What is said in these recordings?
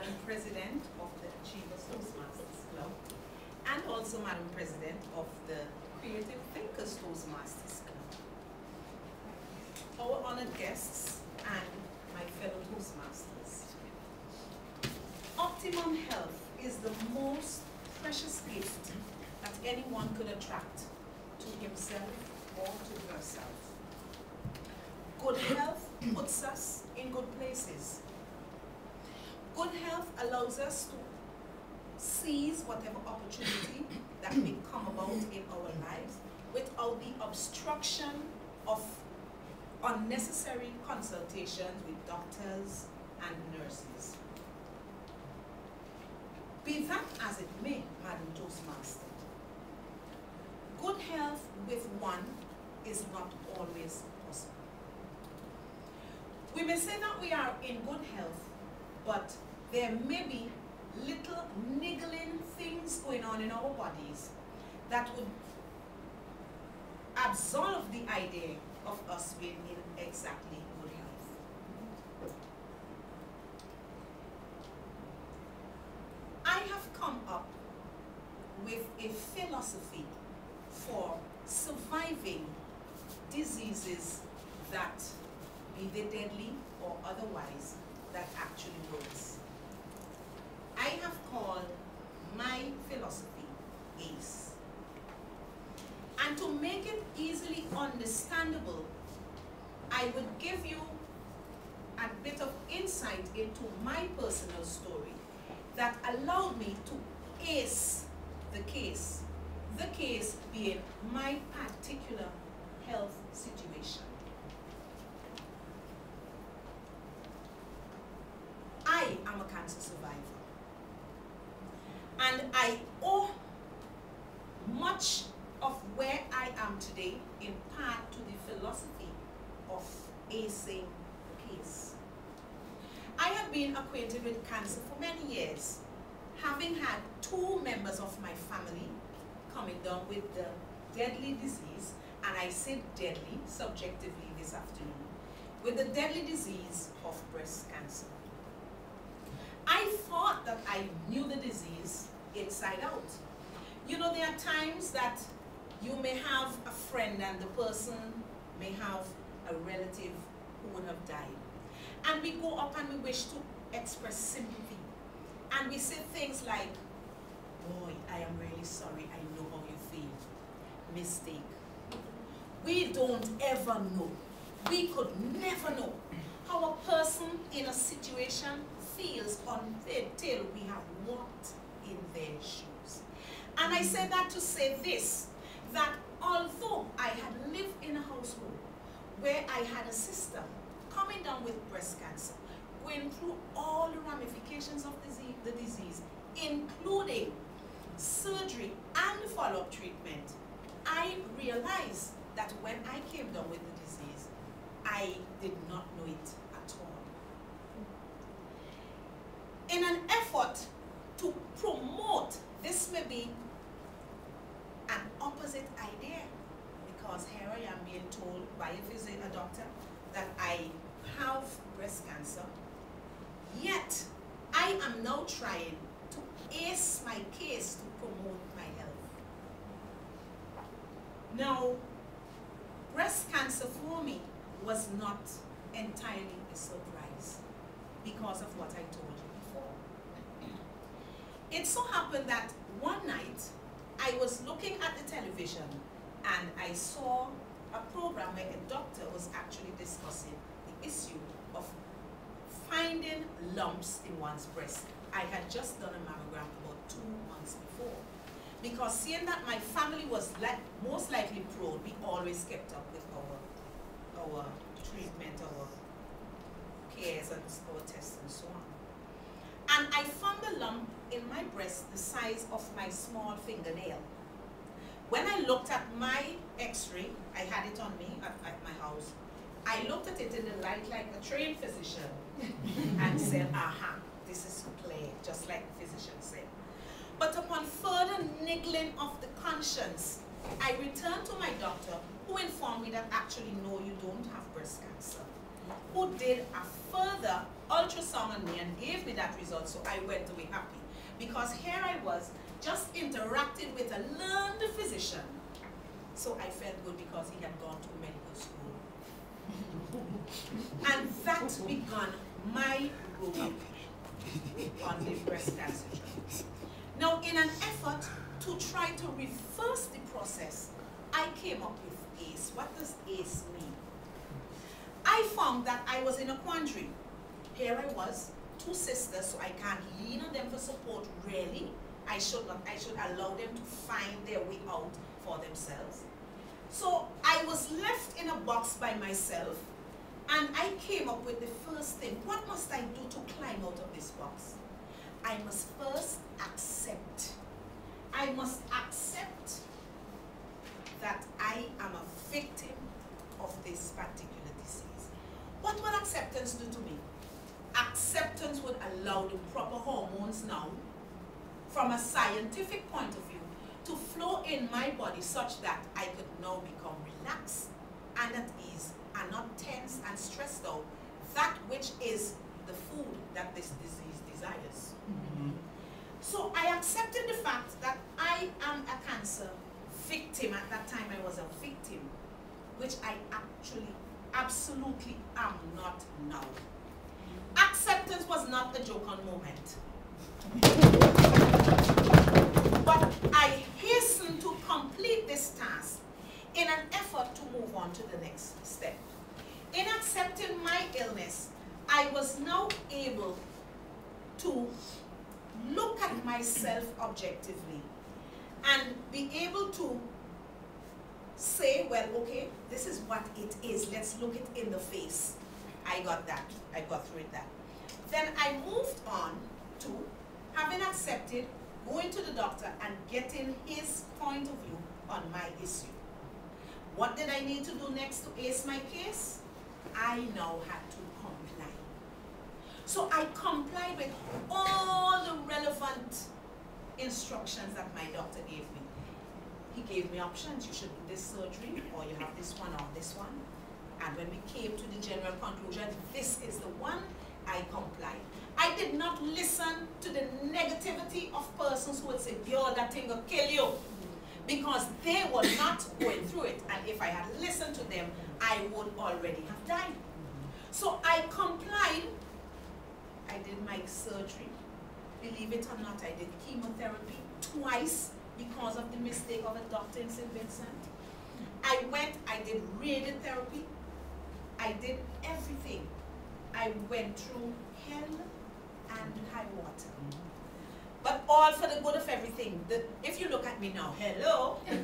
Madam President of the Achievers Toastmasters Club, and also Madam President of the Creative Thinkers Toastmasters Club. Our honored guests and my fellow Toastmasters. Optimum health is the most precious gift that anyone could attract to himself or to herself. Good health puts us in good places. Good health allows us to seize whatever opportunity that may come about in our lives without the obstruction of unnecessary consultations with doctors and nurses. Be that as it may, Madam Toastmaster, good health with one is not always possible. We may say that we are in good health, but there may be little niggling things going on in our bodies that would absolve the idea of us being in exactly good health. I have come up with a philosophy for surviving diseases that, be they deadly or otherwise, that actually works. I have called my philosophy ACE. And to make it easily understandable, I would give you a bit of insight into my personal story that allowed me to ace the case being my particular health situation. I am a cancer survivor, and I owe much of where I am today in part to the philosophy of acing the case. I have been acquainted with cancer for many years, having had 2 members of my family coming down with the deadly disease, and I said deadly subjectively this afternoon, with the deadly disease of breast cancer. I thought that I knew the disease inside out. You know, there are times that you may have a friend and the person may have a relative who would have died. And we go up and we wish to express sympathy. And we say things like, boy, I am really sorry, I know how you feel. Mistake. We don't ever know. We could never know how a person in a situation feels until we have walked in their shoes. And I say that to say this, that although I had lived in a household where I had a sister coming down with breast cancer, going through all the ramifications of the disease, including surgery and follow-up treatment, I realized that when I came down with the disease, I did not know it at all. In an effort to promote, this may be an opposite idea, because here I am being told by a doctor that I have breast cancer, yet I am now trying to ace my case to promote my health. Now, breast cancer for me was not entirely a surprise because of what I told you before. It so happened that one night I was looking at the television and I saw a program where a doctor was actually discussing the issue of finding lumps in one's breast. I had just done a mammogram about 2 months before. Because seeing that my family was most likely prone, we always kept up with our treatment, our cares and our tests and so on. And I found a lump in my breast the size of my small fingernail. When I looked at my x-ray, I had it on me at my house, I looked at it in the light like a trained physician and said, aha, this is clear, just like the physician said. But upon further niggling of the conscience, I returned to my doctor, who informed me that actually, no, you don't have breast cancer. who did a further ultrasound on me and gave me that result, so I went away happy. Because here I was, just interacting with a learned physician. So I felt good because he had gone to medical school. And that began my road on the breast cancer journey. Now, in an effort to try to reverse the process, I came up with ACE. What does ACE mean? I found that I was in a quandary. Here I was, two sisters, so I can't lean on them for support, really. I should not. I should allow them to find their way out for themselves. So I was left in a box by myself, and I came up with the first thing. What must I do to climb out of this box? I must first accept. I must accept that I am a victim of this particular disease. What would acceptance do to me? Acceptance would allow the proper hormones now, from a scientific point of view, to flow in my body such that I could now become relaxed and at ease and not tense and stressed out, that which is the food that this disease desires. So I accepted the fact that I am a cancer victim. At that time I was a victim, which I actually absolutely am not now. Acceptance was not a joke on moment. But I hastened to complete this task in an effort to move on to the next step. In accepting my illness, I was now able to look at myself objectively and be able to say, well, okay, this is what it is. Let's look it in the face. I got that. I got through that. Then I moved on to, having accepted, going to the doctor and getting his point of view on my issue. What did I need to do next to ace my case? I now had to comply. So I complied with all the relevant instructions that my doctor gave me. He gave me options. You should do this surgery, or you have this one or this one. And when we came to the general conclusion, this is the one, I complied. I did not listen to the negativity of persons who would say, yo, that thing will kill you. Because they were not going through it. And if I had listened to them, I would already have died. So I complied. I did my surgery. Believe it or not, I did chemotherapy twice because of the mistake of a doctor in St. Vincent. I went, I did radiotherapy. I did everything. I went through hell and high water. But all for the good of everything. If you look at me now, hello, you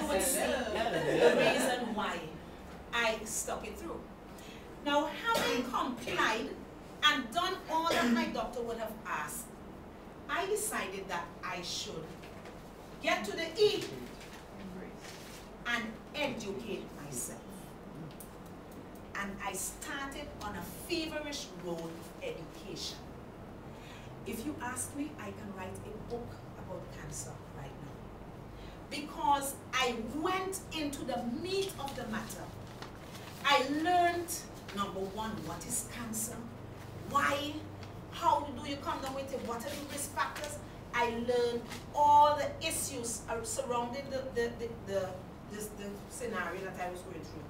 would see the reason why I stuck it through. Now, having complied and done all that my doctor would have asked, I decided that I should get to the E and educate myself. And I started on a feverish road of education. If you ask me, I can write a book about cancer right now. Because I went into the meat of the matter. I learned, number one, what is cancer? Why? How do you come down with it? What are the risk factors? I learned all the issues surrounding the scenario that I was going through,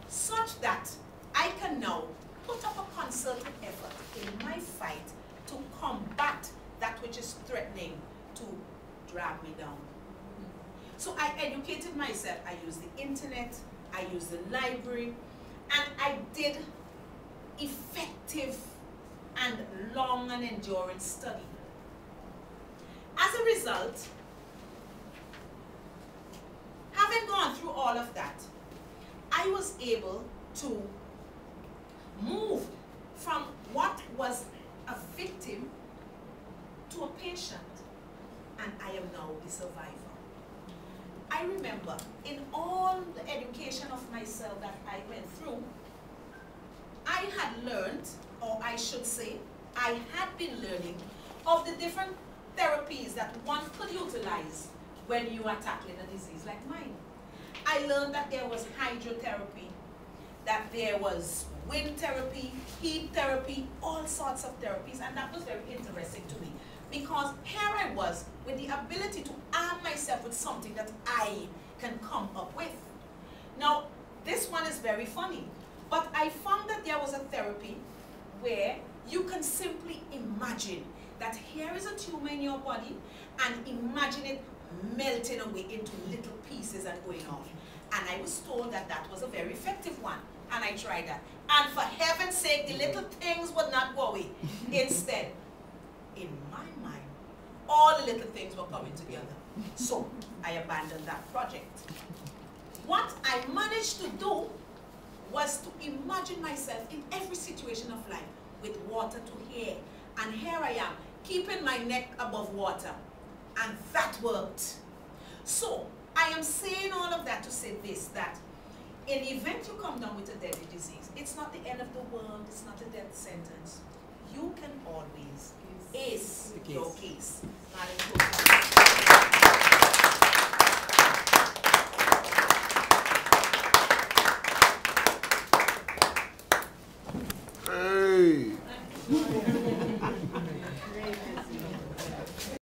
such that I can now put up a concerted effort in my fight to combat that which is threatening to drag me down. So I educated myself. I used the internet, I used the library, and I did effective and long and enduring study. As a result, having gone through all of that, I was able to move from what was a victim to a patient, and I am now a survivor. I remember in all the education of myself that I went through, I had learned, or I should say, I had been learning of the different therapies that one could utilize when you are tackling a disease like mine. I learned that there was hydrotherapy, that there was wind therapy, heat therapy, all sorts of therapies, and that was very interesting to me. Because here I was with the ability to arm myself with something that I can come up with. Now, this one is very funny, but I found that there was a therapy where you can simply imagine that here is a tumor in your body and imagine it melting away into little pieces and going off. And I was told that that was a very effective one, and I tried that. And for heaven's sake, the little things would not go away. Instead, in my mind, all the little things were coming together. So I abandoned that project. What I managed to do was to imagine myself in every situation of life with water to here. And here I am, keeping my neck above water. And that worked. So I am saying all of that to say this, that in the event you come down with a deadly disease, it's not the end of the world, it's not a death sentence. You can always ace your case. Hey!